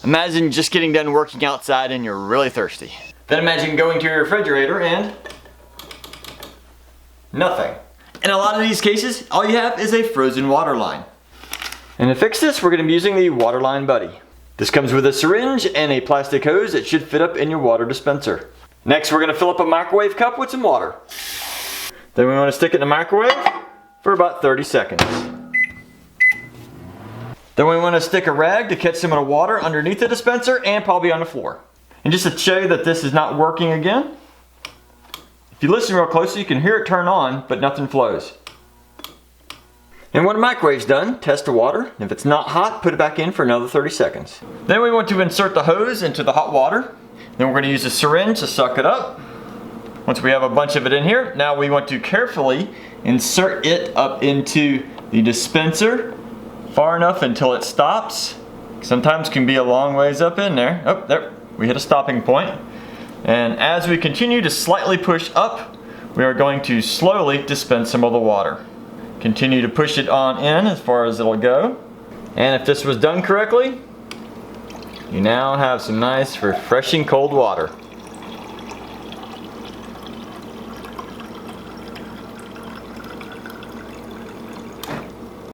Imagine just getting done working outside and you're really thirsty. Then imagine going to your refrigerator and nothing. In a lot of these cases, all you have is a frozen water line. And to fix this, we're going to be using the Water Line Buddy. This comes with a syringe and a plastic hose that should fit up in your water dispenser. Next, we're going to fill up a microwave cup with some water. Then we want to stick it in the microwave for about 30 seconds. Then we want to stick a rag to catch some of the water underneath the dispenser and probably on the floor. And just to show you that this is not working again, if you listen real closely, you can hear it turn on, but nothing flows. And when the microwave's done, test the water. If it's not hot, put it back in for another 30 seconds. Then we want to insert the hose into the hot water. Then we're going to use a syringe to suck it up. Once we have a bunch of it in here, now we want to carefully insert it up into the dispenser far enough until it stops. Sometimes can be a long ways up in there. Oh, there, we hit a stopping point. And as we continue to slightly push up, we are going to slowly dispense some of the water. Continue to push it on in as far as it'll go. And if this was done correctly, you now have some nice, refreshing cold water.